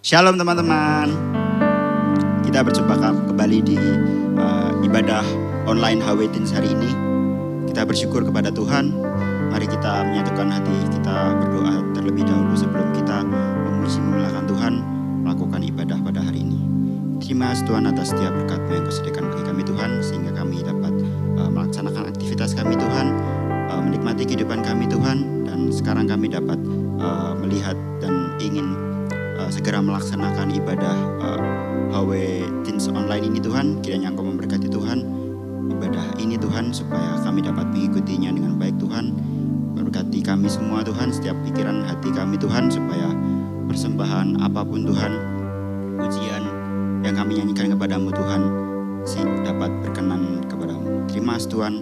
Shalom teman-teman. Kita berjumpa kembali di ibadah online HW Teens hari ini. Kita bersyukur kepada Tuhan. Mari kita menyatukan hati, kita berdoa terlebih dahulu sebelum kita memuji memuliakan Tuhan, melakukan ibadah pada hari ini. Terima kasih Tuhan atas setiap berkat-Mu yang Kau sediakan bagi kami Tuhan, sehingga kami dapat melaksanakan aktivitas kami Tuhan, menikmati kehidupan kami Tuhan, dan sekarang kami dapat melihat dan ingin segera melaksanakan ibadah HW Teens online ini Tuhan. Kiranya Engkau memberkati Tuhan ibadah ini Tuhan, supaya kami dapat mengikutinya dengan baik Tuhan. Memberkati kami semua Tuhan, setiap pikiran hati kami Tuhan, supaya persembahan apapun Tuhan, pujian yang kami nyanyikan kepadamu Tuhan, dapat berkenan kepadamu. Terima kasih Tuhan.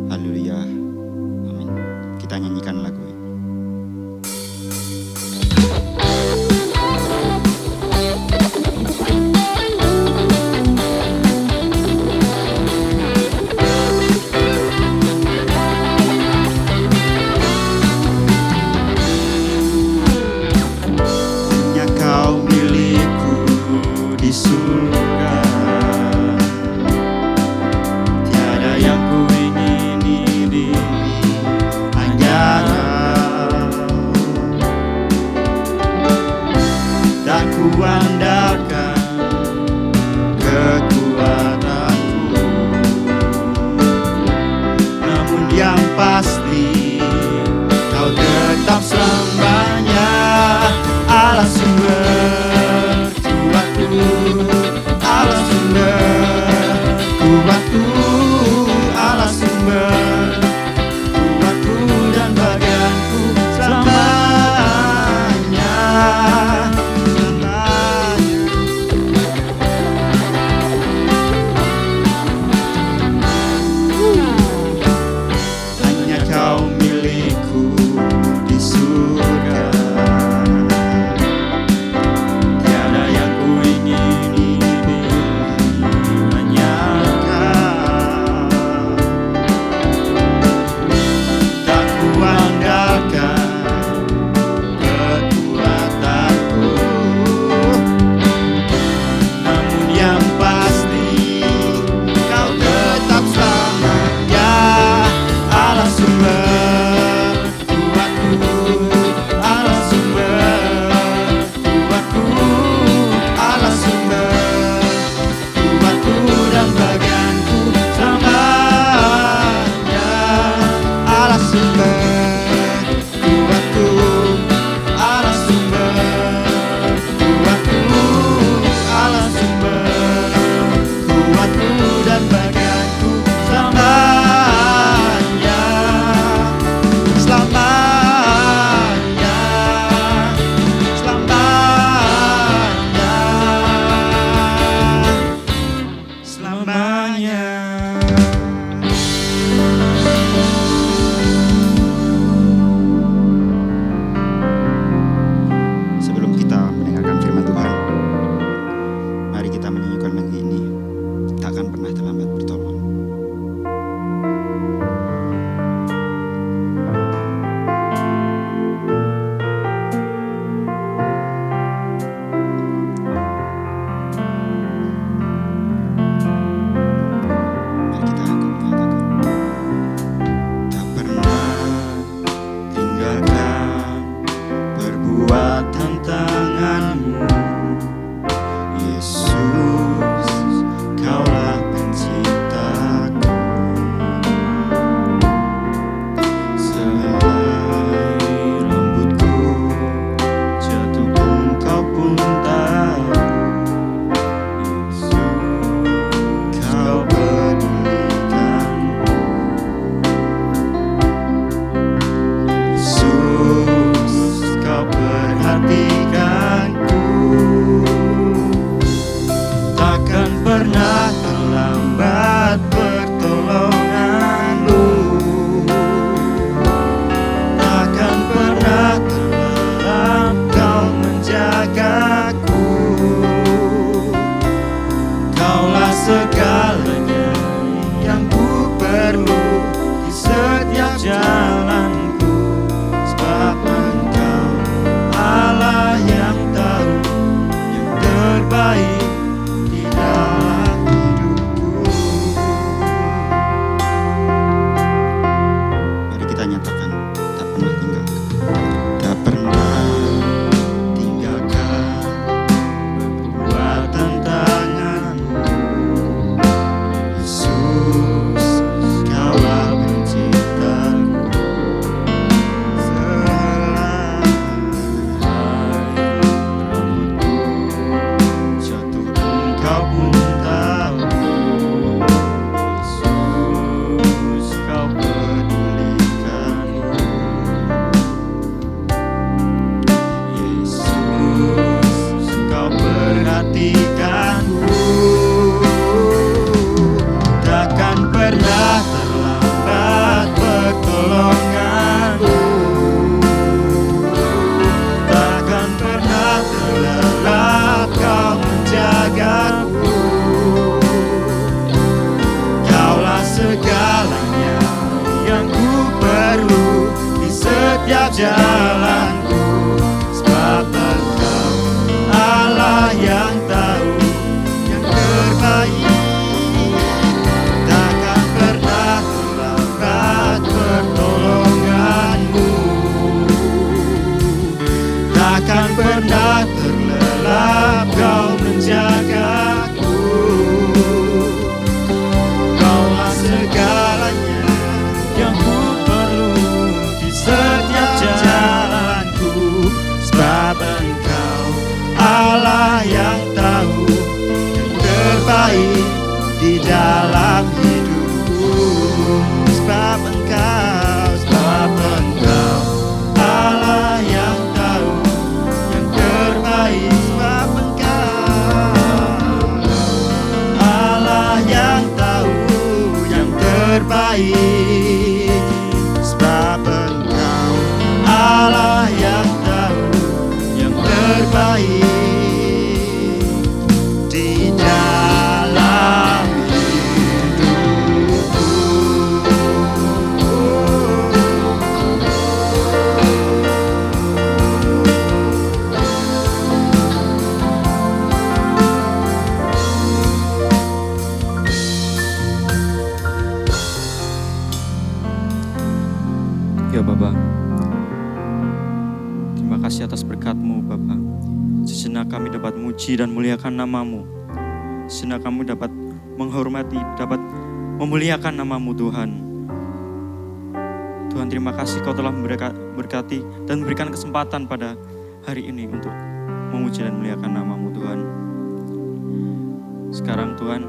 Haleluya. Amin. Kita nyanyikan lagu ini. Pasti Kau tetap selamanya Allah sumber tuaku. di dalam hidupku. Sebab engkau Allah yang tahu yang terbaik. Sebab engkau Allah yang tahu yang terbaik. Sebab engkau Allah yang tahu yang terbaik. Di dalam hidupku. Ya Bapa, terima kasih atas berkat-Mu Bapa. Sejenak kami dapat muji dan muliakan nama-Mu. Sejenak kami dapat menghormati, dapat memuliakan nama-Mu Tuhan. Tuhan, terima kasih Kau telah berkati dan memberikan kesempatan pada hari ini untuk memuji dan memuliakan nama-Mu Tuhan. Sekarang Tuhan,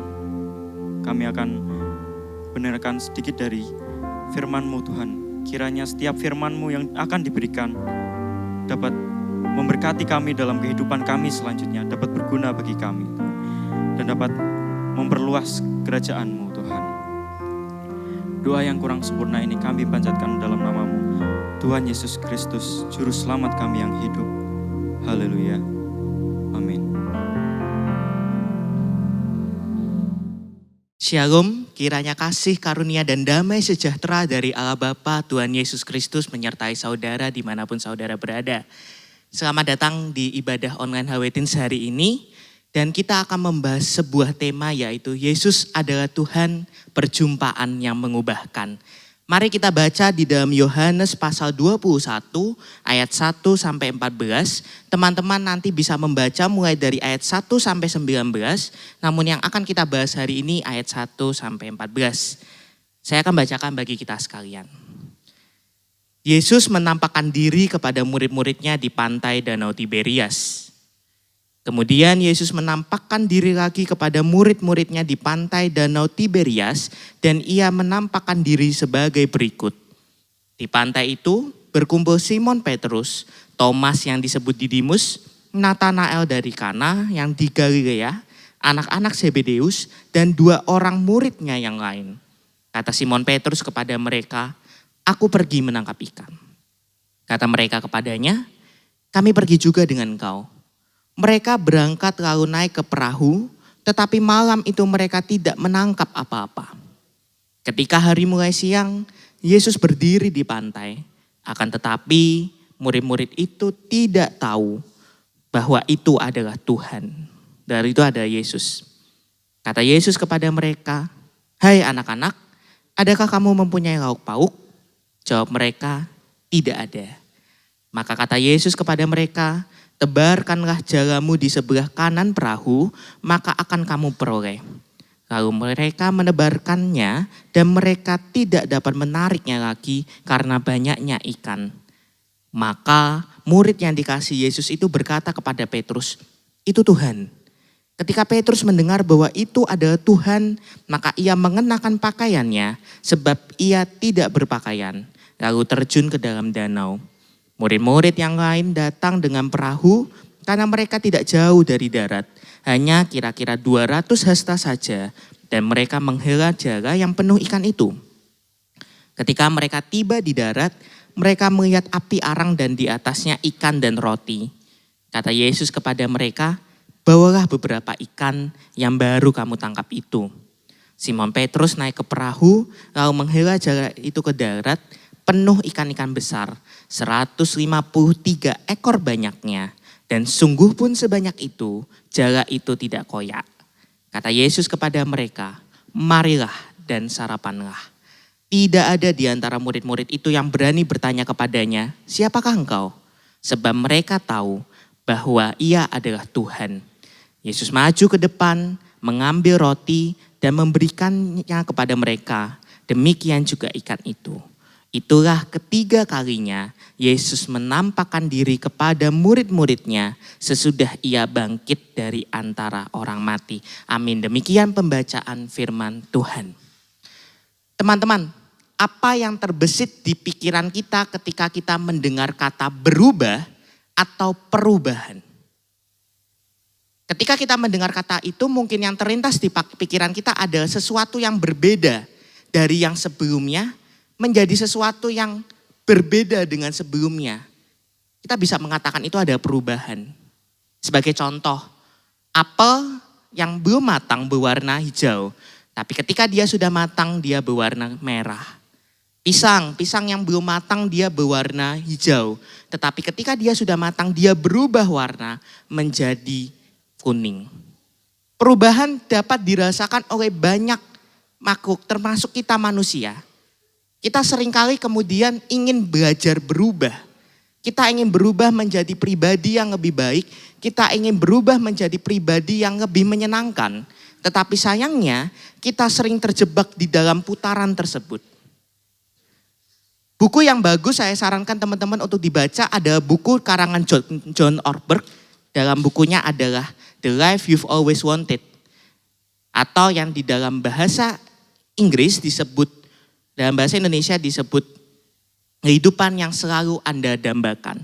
kami akan benarkan sedikit dari firman-Mu Tuhan. Kiranya setiap firman-Mu yang akan diberikan dapat memberkati kami dalam kehidupan kami selanjutnya, dapat berguna bagi kami, dan dapat memperluas kerajaan-Mu Tuhan. Doa yang kurang sempurna ini kami panjatkan dalam nama-Mu, Tuhan Yesus Kristus, Juru Selamat kami yang hidup. Haleluya. Amin. Shalom, kiranya kasih, karunia, dan damai sejahtera dari Allah Bapa, Tuhan Yesus Kristus menyertai saudara dimanapun saudara berada. Selamat datang di ibadah online Hawetins hari ini. Dan kita akan membahas sebuah tema, yaitu Yesus adalah Tuhan, perjumpaan yang mengubahkan. Mari kita baca di dalam Yohanes pasal 21 ayat 1 sampai 14. Teman-teman nanti bisa membaca mulai dari ayat 1 sampai 19. Namun yang akan kita bahas hari ini ayat 1 sampai 14. Saya akan bacakan bagi kita sekalian. Yesus menampakkan diri kepada murid-muridnya di pantai Danau Tiberias. Kemudian Yesus menampakkan diri lagi kepada murid-muridnya di pantai Danau Tiberias dan ia menampakkan diri sebagai berikut. Di pantai itu berkumpul Simon Petrus, Thomas yang disebut Didimus, Nathanael dari Kana yang di Galilea, anak-anak Zebedeus, dan 2 orang muridnya yang lain. Kata Simon Petrus kepada mereka, "Aku pergi menangkap ikan." Kata mereka kepadanya, "Kami pergi juga dengan engkau." Mereka berangkat lalu naik ke perahu, tetapi malam itu mereka tidak menangkap apa-apa. Ketika hari mulai siang, Yesus berdiri di pantai. Akan tetapi murid-murid itu tidak tahu bahwa itu adalah Tuhan. Dari itu ada Yesus. Kata Yesus kepada mereka, "Hai anak-anak, adakah kamu mempunyai lauk pauk?" Jawab mereka, "Tidak ada." Maka kata Yesus kepada mereka, "Tebarkanlah jalamu di sebelah kanan perahu, maka akan kamu peroleh." Lalu mereka menebarkannya dan mereka tidak dapat menariknya lagi karena banyaknya ikan. Maka murid yang dikasihi Yesus itu berkata kepada Petrus, "Itu Tuhan." Ketika Petrus mendengar bahwa itu adalah Tuhan, maka ia mengenakan pakaiannya sebab ia tidak berpakaian, lalu terjun ke dalam danau. Murid-murid yang lain datang dengan perahu karena mereka tidak jauh dari darat. Hanya kira-kira 200 hasta saja dan mereka menghela jala yang penuh ikan itu. Ketika mereka tiba di darat, mereka melihat api arang dan di atasnya ikan dan roti. Kata Yesus kepada mereka, "Bawalah beberapa ikan yang baru kamu tangkap itu." Simon Petrus naik ke perahu lalu menghela jala itu ke darat, penuh ikan-ikan besar, 153 ekor banyaknya, dan sungguh pun sebanyak itu, jala itu tidak koyak. Kata Yesus kepada mereka, "Marilah dan sarapanlah." Tidak ada di antara murid-murid itu yang berani bertanya kepadanya, "Siapakah engkau?" Sebab mereka tahu bahwa ia adalah Tuhan. Yesus maju ke depan, mengambil roti dan memberikannya kepada mereka. Demikian juga ikan itu. Itulah ketiga kalinya Yesus menampakkan diri kepada murid-muridnya sesudah ia bangkit dari antara orang mati. Amin. Demikian pembacaan firman Tuhan. Teman-teman, apa yang terbesit di pikiran kita ketika kita mendengar kata berubah atau perubahan? Ketika kita mendengar kata itu, mungkin yang terlintas di pikiran kita adalah sesuatu yang berbeda dari yang sebelumnya, menjadi sesuatu yang berbeda dengan sebelumnya. Kita bisa mengatakan itu ada perubahan. Sebagai contoh, apel yang belum matang berwarna hijau, tapi ketika dia sudah matang dia berwarna merah. Pisang yang belum matang dia berwarna hijau, tetapi ketika dia sudah matang dia berubah warna menjadi kuning. Perubahan dapat dirasakan oleh banyak makhluk termasuk kita manusia. Kita seringkali kemudian ingin belajar berubah. Kita ingin berubah menjadi pribadi yang lebih baik. Kita ingin berubah menjadi pribadi yang lebih menyenangkan. Tetapi sayangnya kita sering terjebak di dalam putaran tersebut. Buku yang bagus saya sarankan teman-teman untuk dibaca ada buku karangan John Ortberg. Dalam bukunya adalah The Life You've Always Wanted. Atau yang di dalam bahasa Inggris disebut, dalam bahasa Indonesia disebut kehidupan yang selalu Anda dambakan.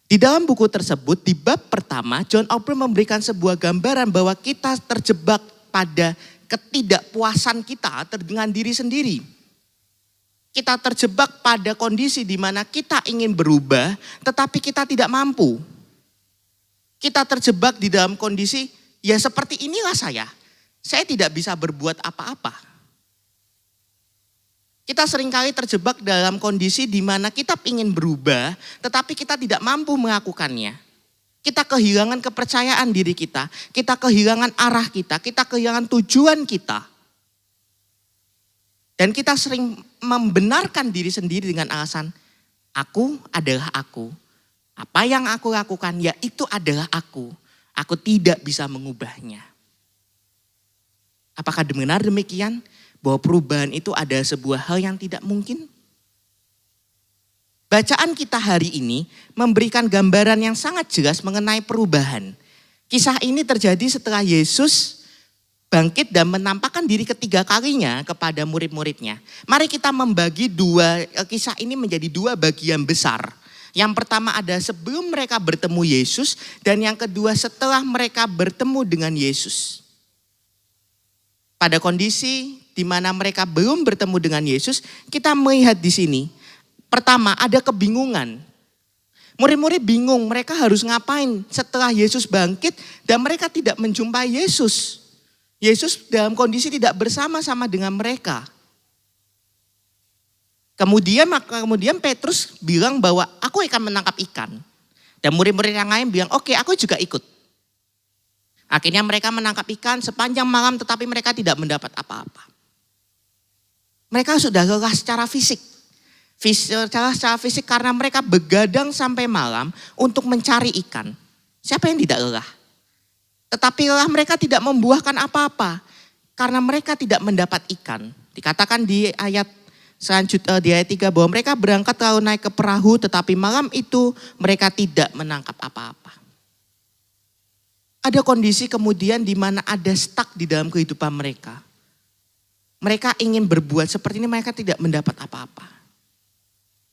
Di dalam buku tersebut, di bab pertama, John Ortberg memberikan sebuah gambaran bahwa kita terjebak pada ketidakpuasan kita dengan diri sendiri. Kita terjebak pada kondisi di mana kita ingin berubah, tetapi kita tidak mampu. Kita terjebak di dalam kondisi, ya seperti inilah saya tidak bisa berbuat apa-apa. Kita seringkali terjebak dalam kondisi di mana kita ingin berubah, tetapi kita tidak mampu melakukannya. Kita kehilangan kepercayaan diri kita kehilangan arah kita kehilangan tujuan kita. Dan kita sering membenarkan diri sendiri dengan alasan, aku adalah aku. Apa yang aku lakukan, ya itu adalah aku. Aku tidak bisa mengubahnya. Apakah benar demikian? Bahwa perubahan itu ada sebuah hal yang tidak mungkin? Bacaan kita hari ini memberikan gambaran yang sangat jelas mengenai perubahan. Kisah ini terjadi setelah Yesus bangkit dan menampakkan diri ketiga kalinya kepada murid-muridnya. Mari kita membagi kisah ini menjadi dua bagian besar. Yang pertama ada sebelum mereka bertemu Yesus dan yang kedua setelah mereka bertemu dengan Yesus. Pada kondisi di mana mereka belum bertemu dengan Yesus, kita melihat di sini. Pertama, ada kebingungan. Murid-murid bingung, mereka harus ngapain setelah Yesus bangkit dan mereka tidak menjumpai Yesus. Yesus dalam kondisi tidak bersama-sama dengan mereka. Kemudian Petrus bilang bahwa aku akan menangkap ikan. Dan murid-murid yang lain bilang, oke, aku juga ikut. Akhirnya mereka menangkap ikan sepanjang malam tetapi mereka tidak mendapat apa-apa. Mereka sudah lelah secara fisik. Secara fisik karena mereka begadang sampai malam untuk mencari ikan. Siapa yang tidak lelah? Tetapi lelah mereka tidak membuahkan apa-apa. Karena mereka tidak mendapat ikan. Dikatakan di ayat selanjutnya di ayat 3 bahwa mereka berangkat lalu naik ke perahu tetapi malam itu mereka tidak menangkap apa-apa. Ada kondisi kemudian di mana ada stuck di dalam kehidupan mereka. Mereka ingin berbuat seperti ini, mereka tidak mendapat apa-apa.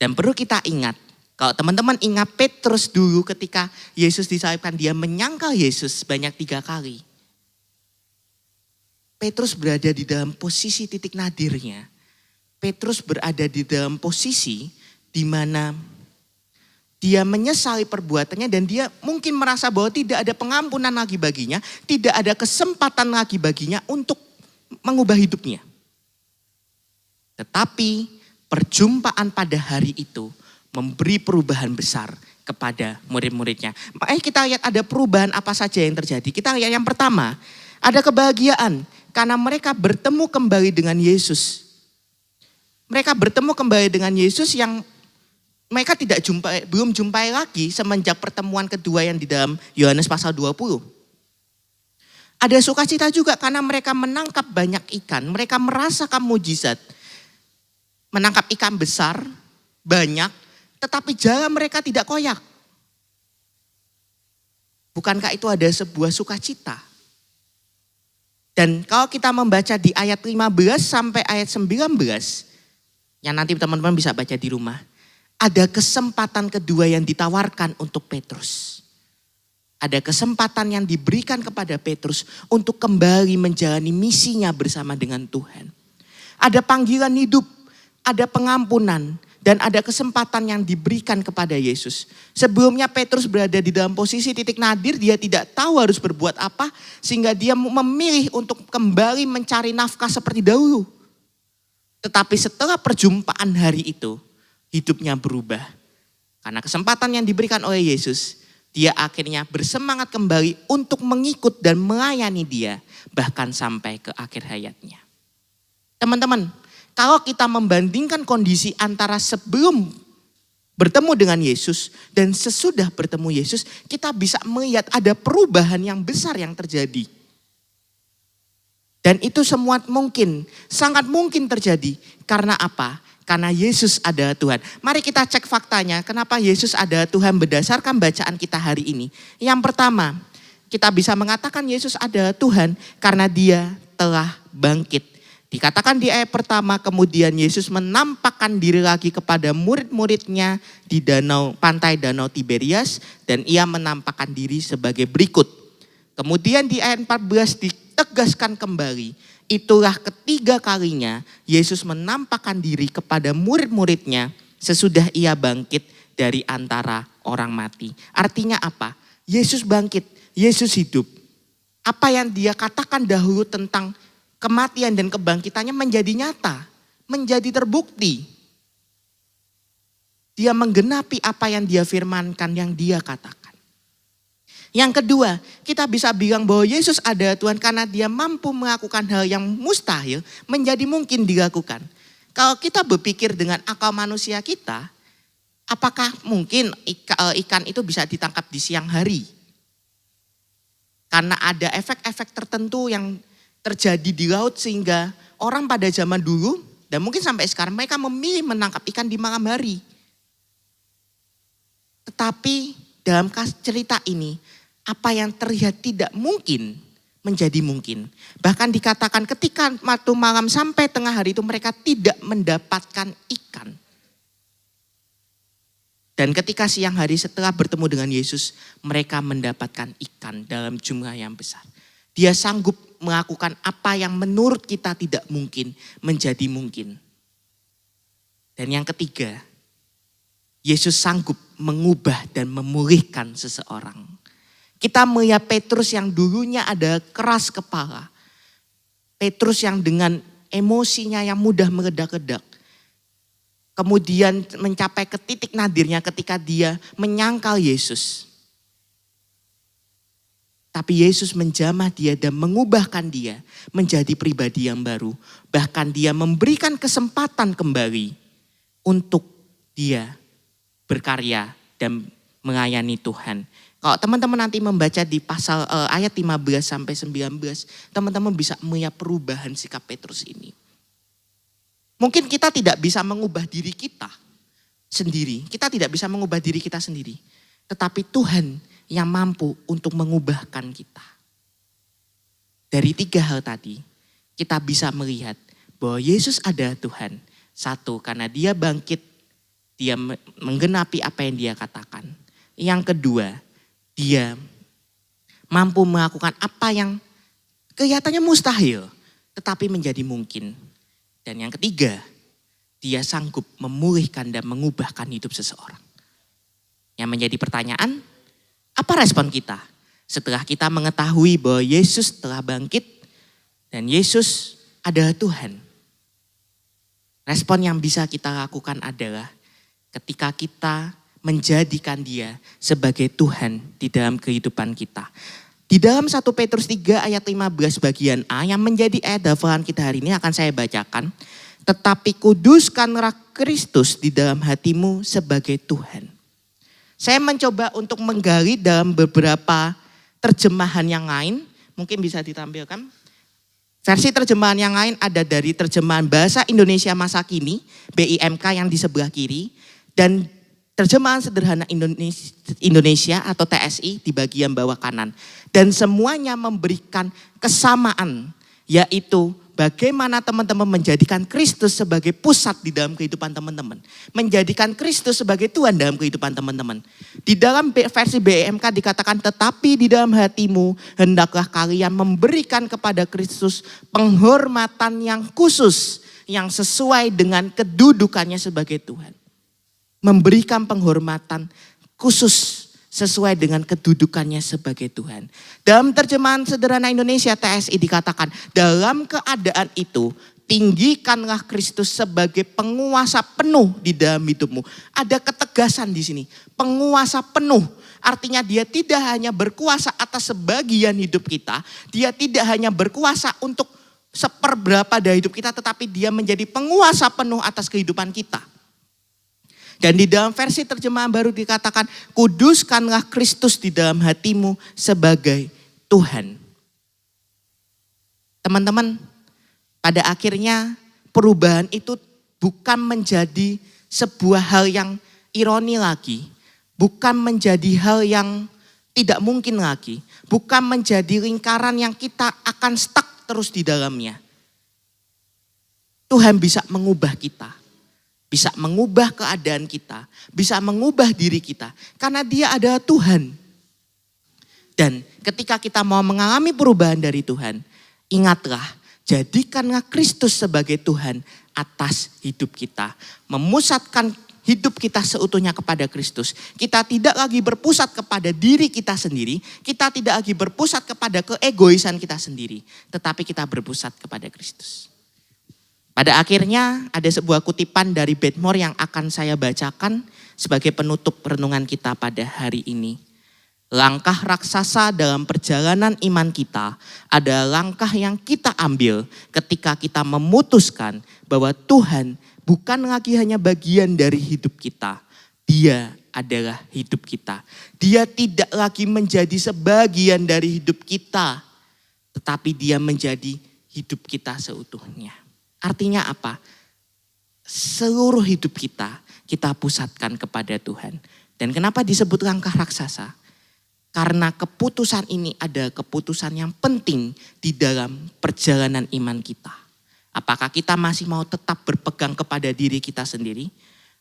Dan perlu kita ingat, kalau teman-teman ingat Petrus dulu ketika Yesus disalibkan, dia menyangkal Yesus banyak 3 kali. Petrus berada di dalam posisi titik nadirnya. Petrus berada di dalam posisi di mana dia menyesali perbuatannya dan dia mungkin merasa bahwa tidak ada pengampunan lagi baginya, tidak ada kesempatan lagi baginya untuk mengubah hidupnya. Tetapi perjumpaan pada hari itu memberi perubahan besar kepada murid-muridnya. Makanya kita lihat ada perubahan apa saja yang terjadi. Kita lihat yang pertama, ada kebahagiaan karena mereka bertemu kembali dengan Yesus. Mereka bertemu kembali dengan Yesus yang mereka belum jumpai lagi semenjak pertemuan kedua yang di dalam Yohanes pasal 20. Ada sukacita juga karena mereka menangkap banyak ikan. Mereka merasakan mujizat. Menangkap ikan besar banyak, tetapi jalan mereka tidak koyak. Bukankah itu ada sebuah sukacita? Dan kalau kita membaca di ayat 15 sampai ayat 19, yang nanti teman-teman bisa baca di rumah, ada kesempatan kedua yang ditawarkan untuk Petrus. Ada kesempatan yang diberikan kepada Petrus untuk kembali menjalani misinya bersama dengan Tuhan. Ada panggilan hidup, ada pengampunan, dan ada kesempatan yang diberikan kepada Yesus. Sebelumnya Petrus berada di dalam posisi titik nadir, dia tidak tahu harus berbuat apa, sehingga dia memilih untuk kembali mencari nafkah seperti dahulu. Tetapi setelah perjumpaan hari itu, hidupnya berubah. Karena kesempatan yang diberikan oleh Yesus, dia akhirnya bersemangat kembali untuk mengikut dan melayani dia, bahkan sampai ke akhir hayatnya. Teman-teman, kalau kita membandingkan kondisi antara sebelum bertemu dengan Yesus dan sesudah bertemu Yesus, kita bisa melihat ada perubahan yang besar yang terjadi. Dan itu semua mungkin, sangat mungkin terjadi. Karena apa? Karena Yesus adalah Tuhan. Mari kita cek faktanya, kenapa Yesus adalah Tuhan berdasarkan bacaan kita hari ini. Yang pertama, kita bisa mengatakan Yesus adalah Tuhan karena dia telah bangkit. Dikatakan di ayat pertama, kemudian Yesus menampakkan diri lagi kepada murid-muridnya di pantai Danau Tiberias, dan ia menampakkan diri sebagai berikut. Kemudian di ayat 14 ditegaskan kembali, itulah ketiga kalinya Yesus menampakkan diri kepada murid-muridnya sesudah ia bangkit dari antara orang mati. Artinya apa? Yesus bangkit, Yesus hidup. Apa yang dia katakan dahulu tentang kematian dan kebangkitannya menjadi nyata, menjadi terbukti. Dia menggenapi apa yang dia firmankan, yang dia katakan. Yang kedua, kita bisa bilang bahwa Yesus adalah Tuhan karena dia mampu melakukan hal yang mustahil menjadi mungkin dilakukan. Kalau kita berpikir dengan akal manusia kita, apakah mungkin ikan itu bisa ditangkap di siang hari? Karena ada efek-efek tertentu yang terjadi di laut sehingga orang pada zaman dulu dan mungkin sampai sekarang mereka memilih menangkap ikan di malam hari. Tetapi dalam cerita ini, apa yang terlihat tidak mungkin menjadi mungkin. Bahkan dikatakan ketika waktu malam sampai tengah hari itu mereka tidak mendapatkan ikan. Dan ketika siang hari setelah bertemu dengan Yesus, mereka mendapatkan ikan dalam jumlah yang besar. Dia sanggup melakukan apa yang menurut kita tidak mungkin menjadi mungkin. Dan yang ketiga, Yesus sanggup mengubah dan memulihkan seseorang. Kita melihat Petrus yang dulunya ada keras kepala. Petrus yang dengan emosinya yang mudah meledak-ledak. Kemudian mencapai ke titik nadirnya ketika dia menyangkal Yesus. Tapi Yesus menjamah dia dan mengubahkan dia menjadi pribadi yang baru. Bahkan dia memberikan kesempatan kembali untuk dia berkarya dan melayani Tuhan. Kalau teman-teman nanti membaca di pasal ayat 15 sampai 19, teman-teman bisa melihat perubahan sikap Petrus ini. Mungkin kita tidak bisa mengubah diri kita sendiri. Kita tidak bisa mengubah diri kita sendiri. Tetapi Tuhan yang mampu untuk mengubahkan kita. Dari tiga hal tadi, kita bisa melihat bahwa Yesus adalah Tuhan. Satu, karena dia bangkit, dia menggenapi apa yang dia katakan. Yang kedua, dia mampu melakukan apa yang kelihatannya mustahil, tetapi menjadi mungkin. Dan yang ketiga, dia sanggup memulihkan dan mengubahkan hidup seseorang. Yang menjadi pertanyaan, apa respon kita setelah kita mengetahui bahwa Yesus telah bangkit dan Yesus adalah Tuhan? Respon yang bisa kita lakukan adalah ketika kita menjadikan dia sebagai Tuhan di dalam kehidupan kita. Di dalam 1 Petrus 3 ayat 15 bagian A yang menjadi ayat hafalan kita hari ini akan saya bacakan. Tetapi kuduskanlah Kristus di dalam hatimu sebagai Tuhan. Saya mencoba untuk menggali dalam beberapa terjemahan yang lain. Mungkin bisa ditampilkan. Versi terjemahan yang lain ada dari terjemahan Bahasa Indonesia Masa Kini, BIMK yang di sebelah kiri. Dan terjemahan sederhana Indonesia atau TSI di bagian bawah kanan. Dan semuanya memberikan kesamaan, yaitu bagaimana teman-teman menjadikan Kristus sebagai pusat di dalam kehidupan teman-teman. Menjadikan Kristus sebagai Tuhan dalam kehidupan teman-teman. Di dalam versi BEMK dikatakan, tetapi di dalam hatimu hendaklah kalian memberikan kepada Kristus penghormatan yang khusus, yang sesuai dengan kedudukannya sebagai Tuhan. Memberikan penghormatan khusus sesuai dengan kedudukannya sebagai Tuhan. Dalam terjemahan sederhana Indonesia TSI dikatakan, dalam keadaan itu tinggikanlah Kristus sebagai penguasa penuh di dalam hidupmu. Ada ketegasan di sini, penguasa penuh. Artinya dia tidak hanya berkuasa atas sebagian hidup kita, dia tidak hanya berkuasa untuk seperberapa dari hidup kita, tetapi dia menjadi penguasa penuh atas kehidupan kita. Dan di dalam versi terjemahan baru dikatakan, kuduskanlah Kristus di dalam hatimu sebagai Tuhan. Teman-teman, pada akhirnya perubahan itu bukan menjadi sebuah hal yang ironi lagi. Bukan menjadi hal yang tidak mungkin lagi. Bukan menjadi lingkaran yang kita akan stuck terus di dalamnya. Tuhan bisa mengubah kita. Bisa mengubah keadaan kita, bisa mengubah diri kita. Karena dia adalah Tuhan. Dan ketika kita mau mengalami perubahan dari Tuhan, ingatlah, jadikanlah Kristus sebagai Tuhan atas hidup kita. Memusatkan hidup kita seutuhnya kepada Kristus. Kita tidak lagi berpusat kepada diri kita sendiri, kita tidak lagi berpusat kepada keegoisan kita sendiri, tetapi kita berpusat kepada Kristus. Pada akhirnya ada sebuah kutipan dari Bedmore yang akan saya bacakan sebagai penutup renungan kita pada hari ini. Langkah raksasa dalam perjalanan iman kita adalah langkah yang kita ambil ketika kita memutuskan bahwa Tuhan bukan lagi hanya bagian dari hidup kita. Dia adalah hidup kita. Dia tidak lagi menjadi sebagian dari hidup kita, tetapi dia menjadi hidup kita seutuhnya. Artinya apa? Seluruh hidup kita pusatkan kepada Tuhan. Dan kenapa disebut langkah raksasa? Karena keputusan ini ada keputusan yang penting di dalam perjalanan iman kita. Apakah kita masih mau tetap berpegang kepada diri kita sendiri?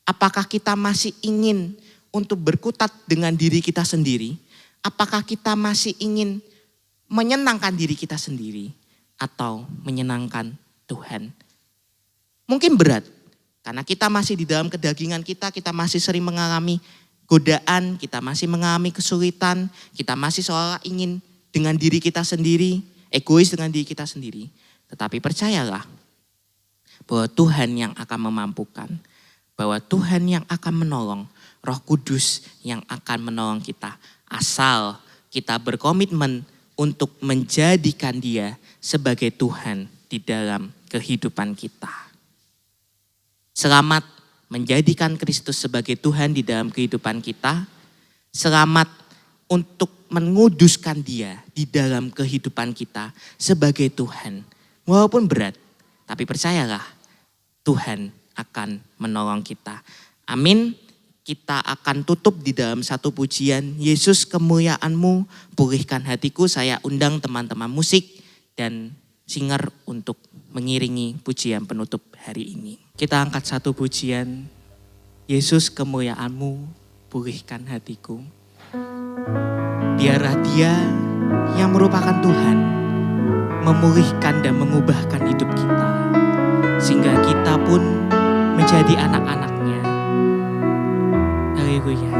Apakah kita masih ingin untuk berkutat dengan diri kita sendiri? Apakah kita masih ingin menyenangkan diri kita sendiri? Atau menyenangkan Tuhan? Mungkin berat, karena kita masih di dalam kedagingan kita masih sering mengalami godaan, kita masih mengalami kesulitan, kita masih seolah ingin dengan diri kita sendiri, egois dengan diri kita sendiri. Tetapi percayalah bahwa Tuhan yang akan memampukan, bahwa Tuhan yang akan menolong, Roh Kudus yang akan menolong kita. Asal kita berkomitmen untuk menjadikan Dia sebagai Tuhan di dalam kehidupan kita. Selamat menjadikan Kristus sebagai Tuhan di dalam kehidupan kita. Selamat untuk menguduskan Dia di dalam kehidupan kita sebagai Tuhan. Walaupun berat, tapi percayalah Tuhan akan menolong kita. Amin. Kita akan tutup di dalam satu pujian, Yesus kemuliaan-Mu, pulihkan hatiku. Saya undang teman-teman musik dan singer untuk mengiringi pujian penutup hari ini. Kita angkat satu pujian, Yesus kemuliaan-Mu, pulihkan hatiku. Biarlah Dia yang merupakan Tuhan memulihkan dan mengubahkan hidup kita, sehingga kita pun menjadi anak-anak-Nya. Haleluya.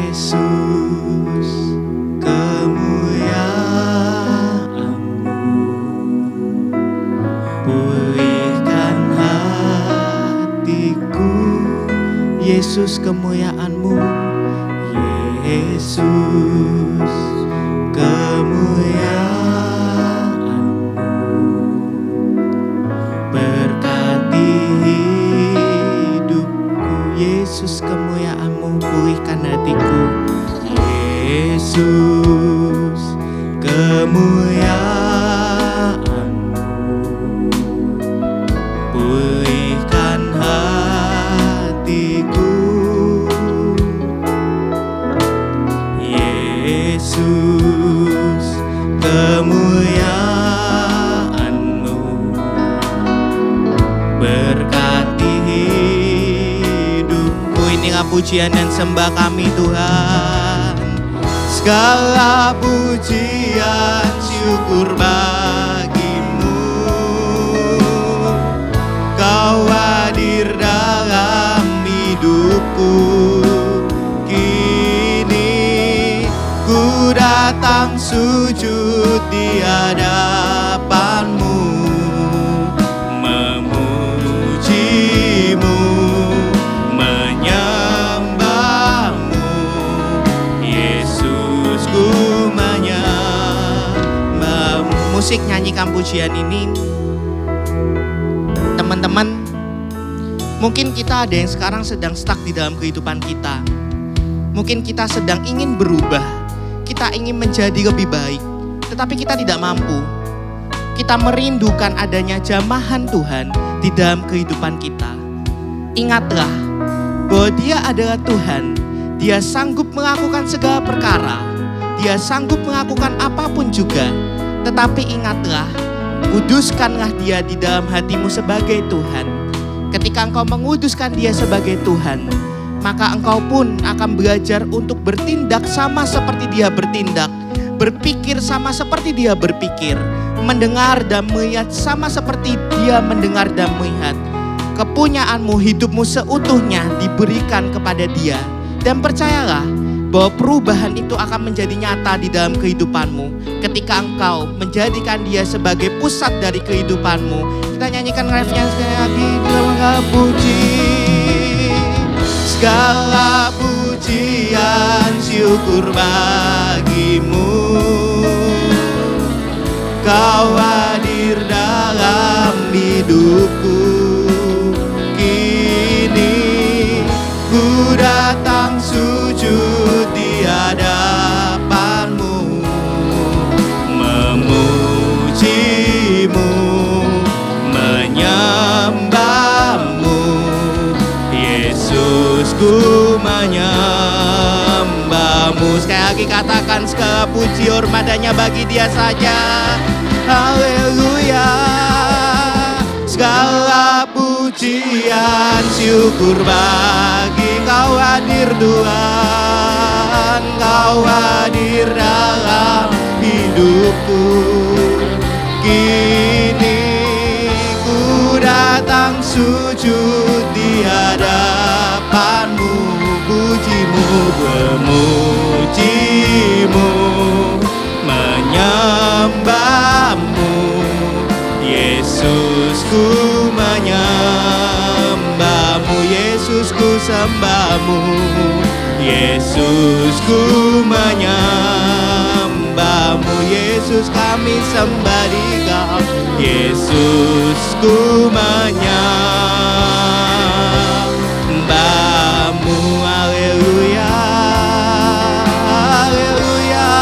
Yesus kemuliaan-Mu, pulihkan hatiku. Yesus kemuliaan-Mu, Yesus kemuliaan-Mu, berkati hidupku. Yesus kemuliaan-Mu, pulihkan hatiku. Yesus kemuliaan-Mu, Yesus, kemuliaan-Mu berkati hidupku. Inilah pujian dan sembah kami Tuhan. Segala pujian syukur bagimu, Kau hadir dalam hidupku. Kini ku datang sujud di hadapan-Mu, memuji-Mu, menyembah-Mu. Yesus, ku menyembah-Mu. Musik nyanyikan pujian ini, teman-teman, mungkin kita ada yang sekarang sedang stuck di dalam kehidupan kita. Mungkin kita sedang ingin berubah, kita ingin menjadi lebih baik, tetapi kita tidak mampu. Kita merindukan adanya jamahan Tuhan di dalam kehidupan kita. Ingatlah bahwa Dia adalah Tuhan. Dia sanggup melakukan segala perkara. Dia sanggup melakukan apapun juga. Tetapi ingatlah, kuduskanlah Dia di dalam hatimu sebagai Tuhan. Ketika engkau menguduskan Dia sebagai Tuhan, maka engkau pun akan belajar untuk bertindak sama seperti Dia bertindak, berpikir sama seperti Dia berpikir, mendengar dan melihat sama seperti Dia mendengar dan melihat. Kepunyaanmu, hidupmu seutuhnya diberikan kepada Dia. Dan percayalah bahwa perubahan itu akan menjadi nyata di dalam kehidupanmu ketika engkau menjadikan Dia sebagai pusat dari kehidupanmu. Kita nyanyikan refnya sekali lagi. Segala puji, segala pujian syukur bagimu, Kau hadir dalam hidupku. Kini ku datang sujud di hadapan-Mu, memuji-Mu, menyembah-Mu. Yesus, ku menyembah-Mu. sekali lagi katakan segala puji hormatnya bagi Dia saja. Haleluya. Segala pujian syukur bagi Kau hadir Tuhan. Kau hadir dalam hidupku. Kini ku datang sujud di hadapan-Mu, puji-Mu, memuji-Mu, menyembah-Mu. Yesus, ku menyembah-Mu. Yesus, ku sembah-Mu. Yesus, ku menyembah-Mu. Yesus, kami sembah Dikau. Yesus, ku menyembah-Mu. Haleluya, haleluya,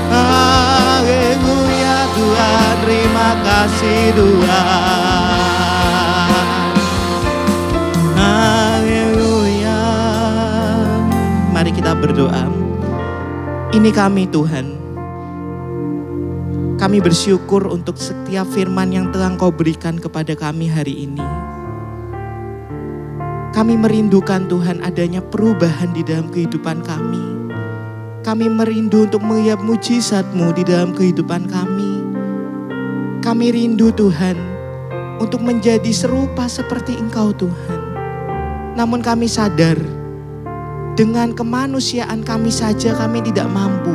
haleluya. Tuhan, terima kasih Tuhan. Haleluya. Mari kita berdoa. Ini kami Tuhan. Kami bersyukur untuk setiap firman yang telah Engkau berikan kepada kami hari ini. Kami merindukan Tuhan adanya perubahan di dalam kehidupan kami. Kami merindu untuk melihat mujizat-Mu di dalam kehidupan kami. Kami rindu Tuhan untuk menjadi serupa seperti Engkau Tuhan. Namun kami sadar dengan kemanusiaan kami saja kami tidak mampu.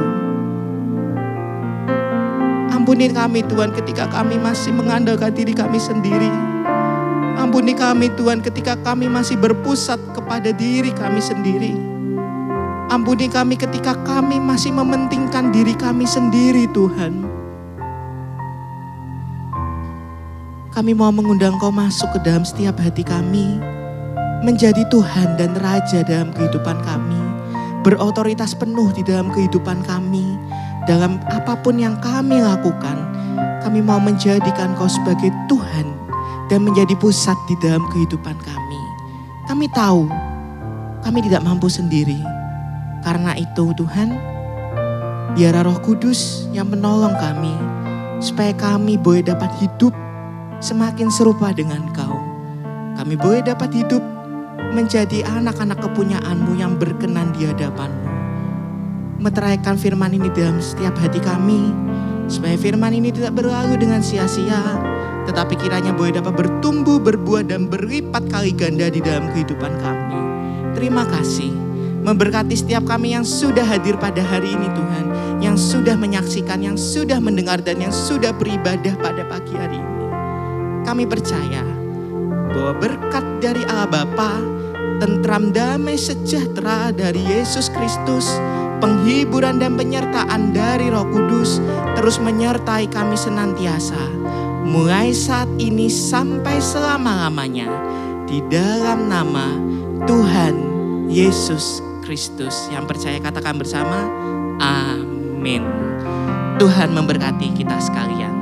Ampuni kami Tuhan ketika kami masih mengandalkan diri kami sendiri. Ampuni kami Tuhan ketika kami masih berpusat kepada diri kami sendiri. Ampuni kami ketika kami masih mementingkan diri kami sendiri Tuhan. Kami mau mengundang Kau masuk ke dalam setiap hati kami. Menjadi Tuhan dan Raja dalam kehidupan kami. Berotoritas penuh di dalam kehidupan kami. Dalam apapun yang kami lakukan, kami mau menjadikan Kau sebagai Tuhan dan menjadi pusat di dalam kehidupan kami. Kami tahu, kami tidak mampu sendiri. Karena itu Tuhan, Biar Roh Kudus yang menolong kami, supaya kami boleh dapat hidup semakin serupa dengan Kau. Kami boleh dapat hidup menjadi anak-anak kepunyaan-Mu yang berkenan di hadapan-Mu. Meteraikan firman ini dalam setiap hati kami, supaya firman ini tidak berlalu dengan sia-sia, tetapi kiranya boleh dapat bertumbuh, berbuah, dan berlipat kali ganda di dalam kehidupan kami. Terima kasih, memberkati setiap kami yang sudah hadir pada hari ini Tuhan, yang sudah menyaksikan, yang sudah mendengar, dan yang sudah beribadah pada pagi hari ini. Kami percaya bahwa berkat dari Allah Bapa, tentram damai sejahtera dari Yesus Kristus, penghiburan dan penyertaan dari Roh Kudus terus menyertai kami senantiasa, mulai saat ini sampai selama-lamanya, di dalam nama Tuhan Yesus Kristus. Yang percaya katakan bersama, amin. Tuhan memberkati kita sekalian.